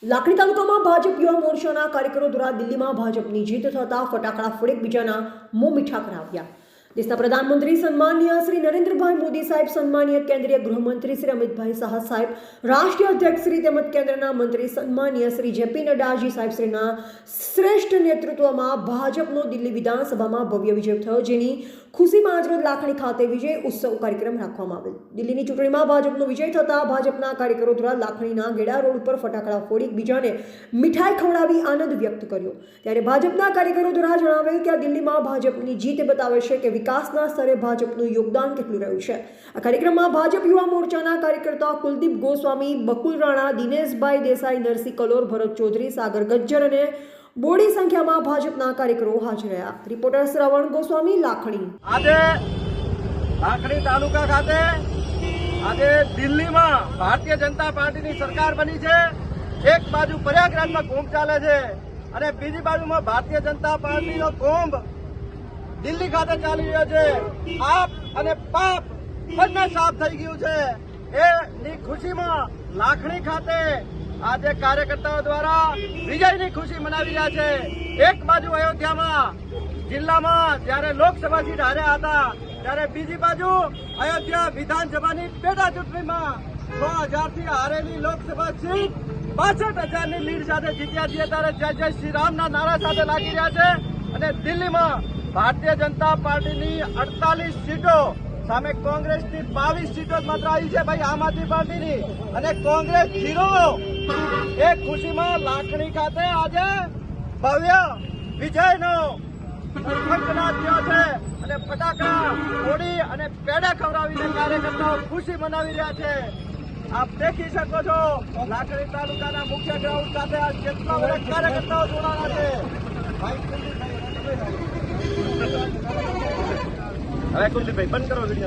લાખણી તાલુકામાં ભાજપ યુવા મોરચાના કાર્યકરો દ્વારા દિલ્હીમાં ભાજપની જીત થતા ફટાકડા ફોડી એકબીજાના મોં મીઠા કરાવ્યા। દેશના પ્રધાનમંત્રી સન્માનીય શ્રી નરેન્દ્રભાઈ મોદી સાહેબ, સન્માનીય કેન્દ્રીય ગૃહમંત્રી શ્રી અમિતભાઈ શાહ સાહેબ, રાષ્ટ્રીય અધ્યક્ષ શ્રી તેમજ કેન્દ્રના મંત્રી સન્માનીય શ્રી જેપી નડ્ડાજી સાહેબ શ્રીના શ્રેષ્ઠ નેતૃત્વમાં ભાજપનો દિલ્હી વિધાનસભામાં ભવ્ય વિજય થયો, જેની ખુશીમાં આજરોજ લાખણી ખાતે વિજય ઉત્સવ કાર્યક્રમ રાખવામાં આવેલ। દિલ્હીની ચૂંટણીમાં ભાજપનો વિજય થતા ભાજપના કાર્યકરો દ્વારા લાખણીના ગેડા રોડ ઉપર ફટાકડા ફોડી એકબીજાને મીઠાઈ ખવડાવી આનંદ વ્યક્ત કર્યો। ત્યારે ભાજપના કાર્યકરો દ્વારા જણાવેલ કે આ દિલ્હીમાં ભાજપની જીત બતાવે છે કે વિકાસના સ્તરે ભાજપનું યોગદાન કેટલું રહ્યું છે। આ કાર્યક્રમમાં ભાજપ યુવા મોરચાના કાર્યકર્તા કુલદીપ ગોસ્વામી, બકુલ રાણા, દિનેશભાઈ દેસાઈ, નરસિંહ કલોર, ભરત ચૌધરી, સાગર ગજ્જર અને બોડી સંખ્યામાં ભાજપના કાર્યકરો હાજર રહ્યા। રિપોર્ટર શ્રવણ ગોસ્વામી, લાખણી। આજે લાખણી તાલુકા ખાતે આજે દિલ્હીમાં ભારતીય જનતા પાર્ટીની સરકાર બની છે। એક બાજુ પ્રયાગરાજમાં કુંભ ચાલે છે અને બીજી બાજુમાં ભારતીય જનતા પાર્ટીનો કુંભ દિલ્હી ખાતે ચાલી રહ્યો છે। આપ અને પાપ બંને સાફ થઈ ગયું છે। એની ખુશીમાં લાખણી ખાતે આજે કાર્યકર્તાઓ દ્વારા વિજયની ખુશી મનાવી રહ્યા છે। એક બાજુ અયોધ્યામાં જિલ્લામાં જ્યારે લોકસભા સીટ હાર્યા હતા, ત્યારે બીજી બાજુ અયોધ્યા વિધાનસભાની પેટા ચૂંટણીમાં 6,000 થી હારેલી લોકસભા સીટ 62,000ની લીડ સાથે જીત્યા છીએ। ત્યારે જય જય શ્રી રામના નારા સાથે લાગી રહ્યા છે અને દિલ્હીમાં ભારતીય જનતા પાર્ટીની 48 સીટો સામે કોંગ્રેસની 22 સીટો માત્ર આવી છે ભાઈ આમ આદમી પાર્ટીની, અને કોંગ્રેસ 0। એ ખુશીમાં લાખણી ખાતે આજે ભવ્ય વિજયનો ખંખનાદ થયો છે અને ફટાકડા ફોડી અને પેડા ખવડાવીને કાર્યકર્તાઓ ખુશી મનાવી રહ્યા છે। આપ દેખી શકો છો લાખણી તાલુકાના મુખ્ય ગ્રાઉન્ડ સાથે આ જેટલા બધા કાર્યકર્તાઓ જોડાણા છે। હવે કુલદીપભાઈ બંધ કરો વિડીયો।